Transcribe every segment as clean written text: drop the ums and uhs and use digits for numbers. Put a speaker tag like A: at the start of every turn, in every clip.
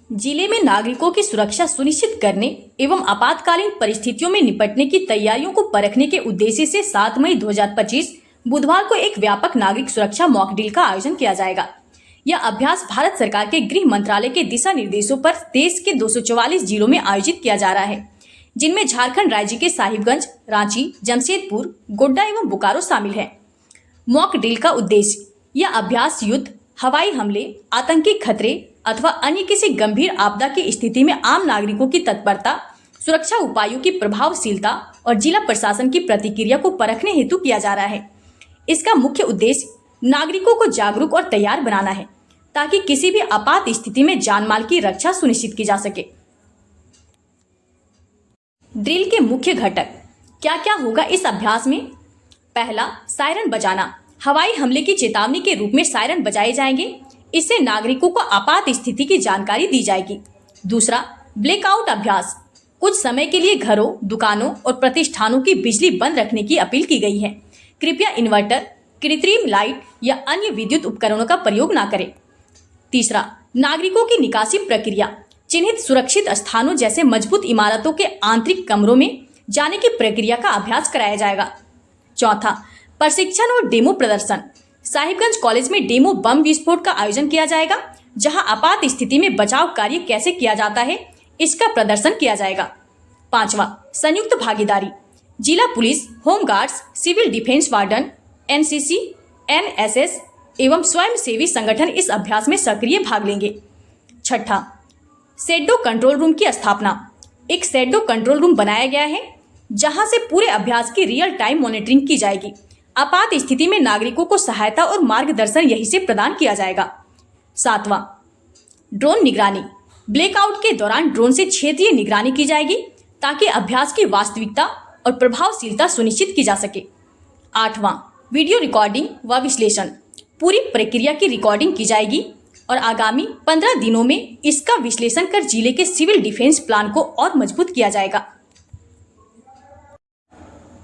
A: जिले में नागरिकों की सुरक्षा सुनिश्चित करने एवं आपातकालीन परिस्थितियों में निपटने की तैयारियों को परखने के उद्देश्य से 7 मई 2025 बुधवार को एक व्यापक नागरिक सुरक्षा मॉक ड्रिल का आयोजन किया जाएगा। यह अभ्यास भारत सरकार के गृह मंत्रालय के दिशा निर्देशों पर देश के 244 जिलों में आयोजित किया जा रहा है, जिनमें झारखंड राज्य के साहिबगंज, रांची, जमशेदपुर, गोड्डा एवं बोकारो शामिल है। मॉक ड्रिल का उद्देश्य यह अभ्यास युद्ध, हवाई हमले, आतंकी खतरे अथवा अन्य किसी गंभीर आपदा की स्थिति में आम नागरिकों की तत्परता, सुरक्षा उपायों की प्रभावशीलता और जिला प्रशासन की प्रतिक्रिया को परखने हेतु किया जा रहा है। इसका मुख्य उद्देश्य नागरिकों को जागरूक और तैयार बनाना है, ताकि किसी भी आपात स्थिति में जान माल की रक्षा सुनिश्चित की जा सके। ड्रिल के मुख्य घटक क्या क्या होगा इस अभ्यास में? पहला, सायरन बजाना। हवाई हमले की चेतावनी के रूप में सायरन बजाए जाएंगे। इससे नागरिकों को आपात स्थिति की जानकारी दी जाएगी। दूसरा, ब्लैकआउट अभ्यास। कुछ समय के लिए घरों, दुकानों और प्रतिष्ठानों की बिजली बंद रखने की अपील की गई है। कृपया इन्वर्टर, कृत्रिम लाइट या अन्य विद्युत उपकरणों का प्रयोग न करें। तीसरा, नागरिकों की निकासी प्रक्रिया। चिन्हित सुरक्षित स्थानों जैसे मजबूत इमारतों के आंतरिक कमरों में जाने की प्रक्रिया का अभ्यास कराया जाएगा। चौथा, प्रशिक्षण और डेमो प्रदर्शन। साहिबगंज कॉलेज में डेमो बम विस्फोट का आयोजन किया जाएगा, जहां आपात स्थिति में बचाव कार्य कैसे किया जाता है, इसका प्रदर्शन किया जाएगा। पांचवा, संयुक्त भागीदारी। जिला police, home guards, civil defence warden, NCC, NSS एवं स्वयंसेवी संगठन इस अभ्यास में सक्रिय भाग लेंगे। छठा, शैडो कंट्रोल रूम की स्थापना। एक शैडो कंट्रोल रूम बनाया गया है, जहां से पूरे अभ्यास की रियल टाइम मॉनिटरिंग की जाएगी। आपात स्थिति में नागरिकों को सहायता और मार्गदर्शन यहीं से प्रदान किया जाएगा। सातवां, ड्रोन निगरानी। ब्लैकआउट के दौरान ड्रोन से क्षेत्रीय निगरानी की जाएगी, ताकि अभ्यास की वास्तविकता और प्रभावशीलता सुनिश्चित की जा सके। आठवां, वीडियो रिकॉर्डिंग व विश्लेषण। पूरी प्रक्रिया की रिकॉर्डिंग की जाएगी और आगामी 15 दिनों में इसका विश्लेषण कर जिले के सिविल डिफेंस प्लान को और मजबूत किया जाएगा।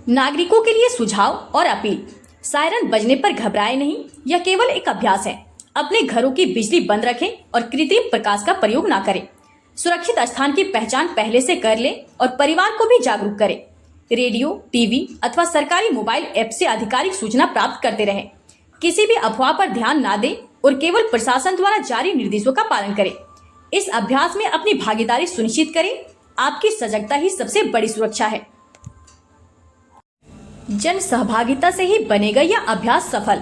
A: नागरिकों के लिए सुझाव और अपील। सायरन बजने पर घबराएं नहीं, यह केवल एक अभ्यास है। अपने घरों की बिजली बंद रखें और कृत्रिम प्रकाश का प्रयोग ना करें। सुरक्षित स्थान की पहचान पहले से कर लें और परिवार को भी जागरूक करें। रेडियो, टीवी अथवा सरकारी मोबाइल ऐप से आधिकारिक सूचना प्राप्त करते रहें। किसी भी अफवाह पर ध्यान ना दें और केवल प्रशासन द्वारा जारी निर्देशों का पालन करें। इस अभ्यास में अपनी भागीदारी सुनिश्चित करें। आपकी सजगता ही सबसे बड़ी सुरक्षा है। जन सहभागिता से ही बनेगा यह अभ्यास सफल।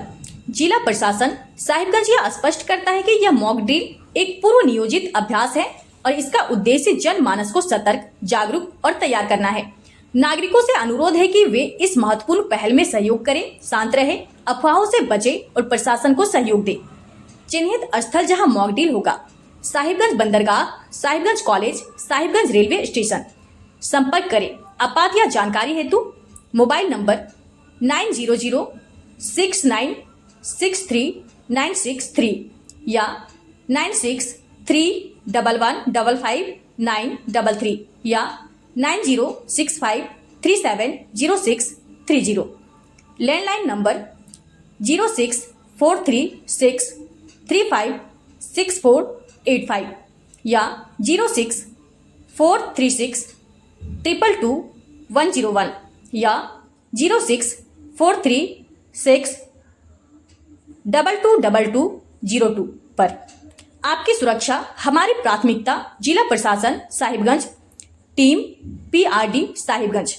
A: जिला प्रशासन साहिबगंज यह स्पष्ट करता है कि यह मॉक ड्रिल एक पूर्व नियोजित अभ्यास है और इसका उद्देश्य जनमानस को सतर्क, जागरूक और तैयार करना है। नागरिकों से अनुरोध है कि वे इस महत्वपूर्ण पहल में सहयोग करें, शांत रहे, अफवाहों से बचे और प्रशासन को सहयोग दे। चिन्हित स्थल जहां मॉक ड्रिल होगा: साहिबगंज बंदरगाह, Sahibganj college, Sahibganj railway station. संपर्क करें आपात या जानकारी हेतु। मोबाइल नंबर 9006963963 या 9631155933 या 9065370630। लैंडलाइन नंबर 06436356485 या 06436222101 या 06436222202 पर। आपकी सुरक्षा हमारी प्राथमिकता। जिला प्रशासन साहिबगंज, टीम PRD साहिबगंज।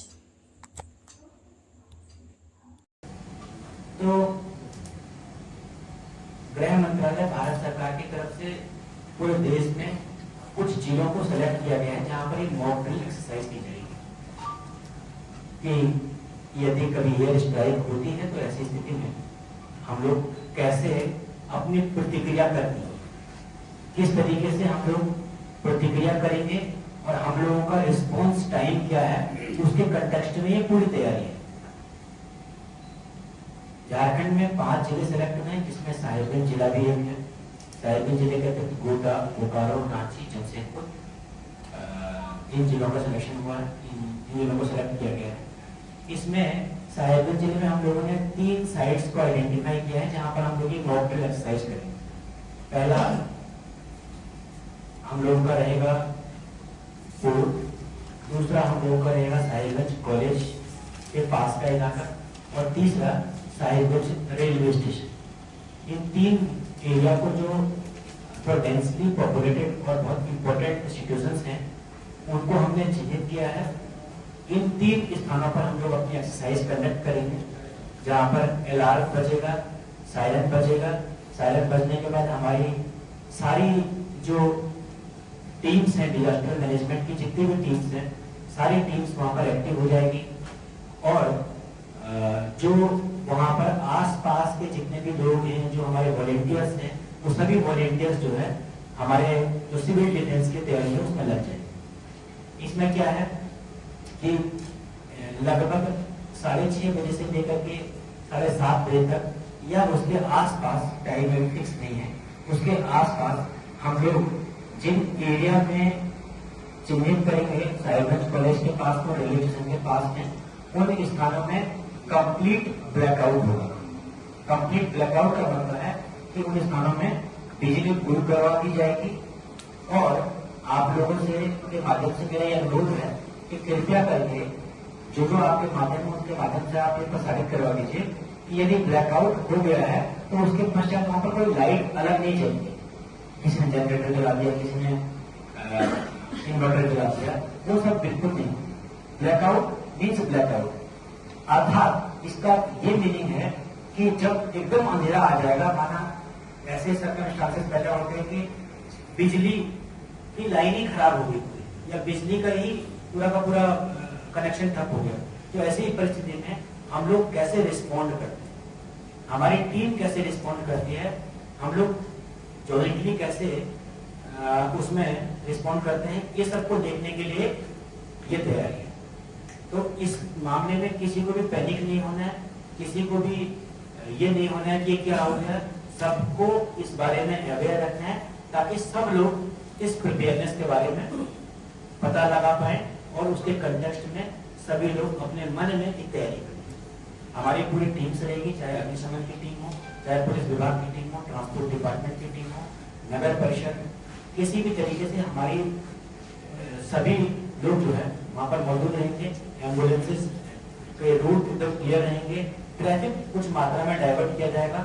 B: तो गृह मंत्रालय भारत सरकार की तरफ से पूरे देश में कुछ जिलों को सेलेक्ट किया गया है, जहां पर एक मॉक ड्रिल एक्सरसाइज की जाएगी कि यदि कभी एयर स्ट्राइक होती है तो ऐसी स्थिति में हम लोग कैसे अपनी प्रतिक्रिया करते हैं, किस तरीके से हम लोग प्रतिक्रिया करेंगे और हम लोगों का रिस्पॉन्स टाइम क्या है, उसके कंटेक्स्ट में ये पूरी तैयारी है। झारखंड में 5 जिले सेलेक्ट हुए हैं, जिसमें साहिबगंज जिला भी एक है। साहिबगंज जिले के तहत गोड्डा, बोकारो, रांची, जमशेदपुर, इन जिलों का सिलेक्शन हुआ है। इन जिलों को सेलेक्ट किया गया है। इसमें साहिबगंज जिले में हम लोगों ने 3 साइट्स को आइडेंटिफाई किया है, जहां पर हम लोग ये मॉक ड्रिल एक्सरसाइज करेंगे। पहला, हम लोगों का रहेगा कोर्ट, दूसरा हम लोगों का रहेगा साहिबगंज कॉलेज के पास का इलाका, और तीसरा साहिबगंज रेलवे स्टेशन। इन 3 एरिया को जो डेंसली पॉपुलेटेड और बहुत इंपॉर्टेंट इंस्टीट्यूशंस हैं उनको हमने चिन्हित किया है। इन 3 स्थानों पर हम लोग अपनी एक्सरसाइज कंडक्ट करेंगे, जहाँ पर अलार्म बजेगा, सायरन बजेगा। सायरन बजने के बाद हमारी सारी जो टीम्स हैं डिजास्टर मैनेजमेंट की, जितनी भी टीम्स हैं, सारी टीम्स वहाँ पर एक्टिव हो जाएगी, और जो वहाँ पर आसपास के जितने भी लोग हैं, जो हमारे वॉलेंटियर्स हैं, वो सभी वॉलेंटियर्स जो है हमारे जो सिविल डिफेंस की तैयारी है उसमें लग जाएंगे। इसमें क्या है कि लगभग 6:30 बजे से लेकर के 7:30 बजे तक या उसके आसपास, टाइम में फिक्स नहीं है, उसके आसपास हम लोग जिन एरिया में चिन्हित करेंगे, साहिबगंज कॉलेज के पास में, रेलवे स्टेशन के पास में, उन स्थानों में कंप्लीट ब्लैकआउट होगा। कंप्लीट ब्लैकआउट का मतलब है कि उन स्थानों में बिजली गुल करवा दी जाएगी, और आप लोगों से के माध्यम से मेरा यह अनुरोध है कि कृपया करके जो आपके माध्यम है उनके माध्यम से आप ये प्रसारित करवा दीजिए कि यदि ब्लैकआउट हो गया है तो उसके पश्चात वहां पर कोई लाइट अलग नहीं चलती। किसी ने जनरेटर जला दिया, किसी ने इन्वर्टर जला दिया, वो सब बिल्कुल नहीं। ब्लैकआउट मीन्स ब्लैकआउट, अर्थात इसका ये मीनिंग है कि जब एकदम अंधेरा आ जाएगा, माना ऐसे सर्कमस्टांसेस पैदा होते हैं कि बिजली की लाइन ही खराब हो गई या बिजली का ही पूरा का पूरा कनेक्शन ठप हो गया, तो ऐसी परिस्थिति में हम लोग कैसे रिस्पॉन्ड करते हैं, हमारी टीम कैसे रिस्पॉन्ड करती है, हम लोग जॉइंटली कैसे उसमें रिस्पॉन्ड करते हैं, ये सबको देखने के लिए ये तैयारी है। तो इस मामले में किसी को भी पैनिक नहीं होना है, किसी को भी ये नहीं होना है कि क्या हो गया, सबको इस बारे में अवेयर रखना है, ताकि सब लोग इस प्रिपेयरनेस के बारे में पता लगा पाए और उसके कंटेक्स्ट में सभी लोग अपने मन में एक तैयारी करें। हमारी पूरी टीम्स रहेगी, चाहे अग्निशमन की टीम हो, चाहे पुलिस विभाग की टीम हो, ट्रांसपोर्ट डिपार्टमेंट की टीम हो, नगर परिषद, किसी भी तरीके से हमारी सभी लोग जो है वहां पर मौजूद रहेंगे। एम्बुलेंसेस के रूट एकदम क्लियर रहेंगे, ट्रैफिक कुछ मात्रा में डाइवर्ट किया जाएगा,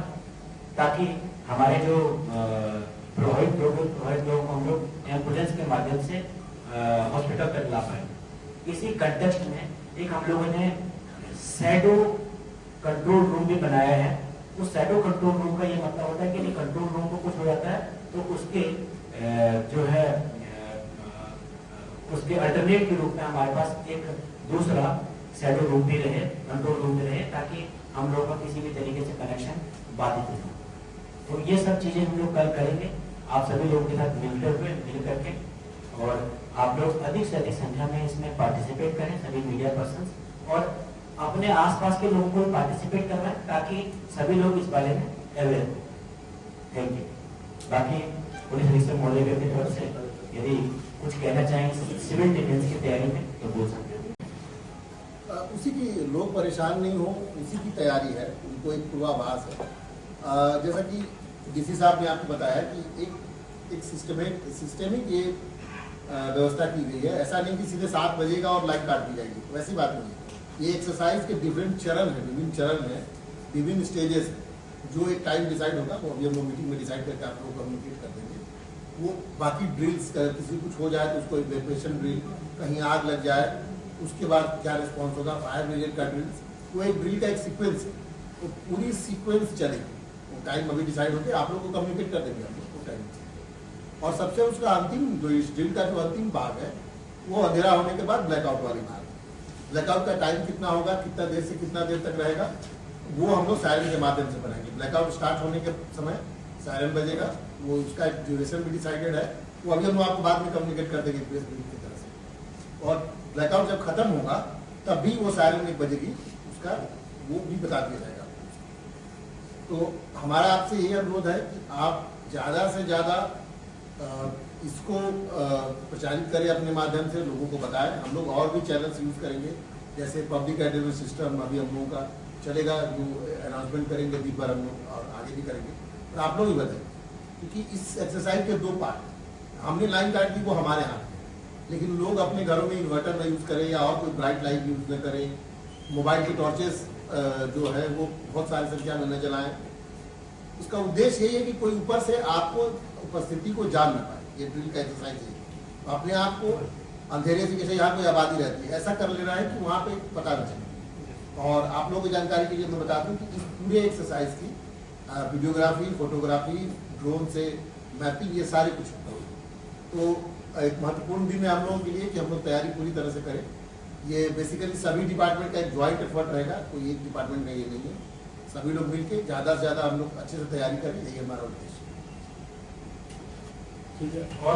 B: ताकि हमारे जो प्रभावित लोगों को हम लोग एम्बुलेंस के माध्यम से हॉस्पिटल तक ला पाए। इसी कंटेक्स्ट में एक हम लोगों ने शैडो कंट्रोल रूम भी बनाया है। उस शैडो कंट्रोल रूम का ये मतलब होता है कि कंट्रोल रूम को कुछ हो जाता है तो उसके जो है उसके अल्टरनेट के रूप में हमारे पास एक दूसरा शैडो रूम भी रहे, कंट्रोल रूम भी रहे, ताकि हम लोगों का किसी भी तरीके से कनेक्शन बाधित न हो। तो ये सब चीजें हम लोग कल करेंगे, आप सभी लोगों के साथ मिल करके, और आप लोग अधिक से अधिक संख्या में इसमें पार्टिसिपेट करें, सभी मीडिया पर्सन, और अपने आसपास के लोगों को पार्टिसिपेट करवाएं, ताकि सभी लोग इस बारे में अवेयर हो। Thank you. बाकी पुलिस अधीक्षक महोदय की तरफ से यदि कुछ कहना चाहेंगे सिविल डिफेंस की तैयारी में तो बोल सकते हैं।
C: उसी की लोग परेशान नहीं हो, उसी की तैयारी है, उनको एक पूर्वाभास है। जैसा कि डीसी साहब ने आपको बताया कि एक सिस्टमिक ये व्यवस्था की गई है। ऐसा नहीं कि सीधे 7 बजेगा और लाइट काट दी जाएगी, वैसी बात नहीं है। ये एक्सरसाइज के डिफरेंट चरण है, विभिन्न स्टेजेस हैं, जो एक टाइम डिसाइड होगा, वो अभी हम लोग मीटिंग में डिसाइड करके आप लोग कम्युनिकेट कर देंगे। वो बाकी ड्रिल्स, किसी कुछ हो जाए तो उसको इवैक्यूएशन ड्रिल, कहीं आग लग जाए उसके बाद क्या रिस्पॉन्स होगा, फायर ब्रिगेड का ड्रिल्स, वो एक ड्रिल का एक सीक्वेंस है, तो पूरी सीक्वेंस चलेगी। वो टाइम अभी डिसाइड होकर आप लोग को कम्युनिकेट कर देंगे हम लोग को टाइम। और सबसे उसका अंतिम जो इस ड्रिल का जो अंतिम भाग है वो अंधेरा होने के बाद ब्लैकआउट वाली भाग। ब्लैकआउट का टाइम कितना होगा, कितना देर से कितना देर तक रहेगा, वो हम लोग सायरन के माध्यम से बनाएंगे। ब्लैकआउट स्टार्ट होने के समय सायरन बजेगा, वो उसका एक ड्यूरेशन भी डिसाइडेड है, वो अभी हम आपको बाद में कम्युनिकेट कर देंगे प्रेस ब्रीफ की तरह से। और ब्लैकआउट जब खत्म होगा तब भी वो सायरन 1 बजेगी, उसका वो भी बता दिया जाएगा। तो हमारा आपसे यही अनुरोध है कि आप ज़्यादा से ज़्यादा इसको प्रचारित करें, अपने माध्यम से लोगों को बताएं। हम लोग और भी चैनल्स यूज़ करेंगे, जैसे पब्लिक एड्रेस सिस्टम अभी हम लोगों का चलेगा, जो अनाउंसमेंट करेंगे दिन भर हम लोग, और आगे भी करेंगे। और आप लोग ही बताएं, क्योंकि इस एक्सरसाइज के 2 पार्ट, हमने लाइन काट दी, वो हमारे हाथ में, लेकिन लोग अपने घरों में इन्वर्टर न यूज करें या और कोई ब्राइट लाइट यूज न करें, मोबाइल की टॉर्चेस जो है वो बहुत सारी संख्या में न जलाएं। उसका उद्देश्य यही है कि कोई ऊपर से आपको उपस्थिति को जान न पाए। ये ड्रिल का एक्सरसाइज है, अपने आप को अंधेरे से, जैसे यहाँ कोई आबादी रहती है, ऐसा कर लेना है कि वहाँ पे पता न चले। और आप लोगों की जानकारी के लिए मैं बता दूं कि इस पूरे एक्सरसाइज की वीडियोग्राफी, फोटोग्राफी, ड्रोन से मैपिंग, ये सारे कुछ होता है। तो एक महत्वपूर्ण दिन है हम लोगों के लिए कि हम लोग तैयारी पूरी तरह से करें। ये बेसिकली सभी डिपार्टमेंट का एक ज्वाइंट एफर्ट रहेगा, कोई एक डिपार्टमेंट का ये नहीं है। सभी लोग मिलकर ज़्यादा से ज़्यादा हम लोग अच्छे से तैयारी करें, यही हमारा उद्देश्य है।
B: ठीक है। और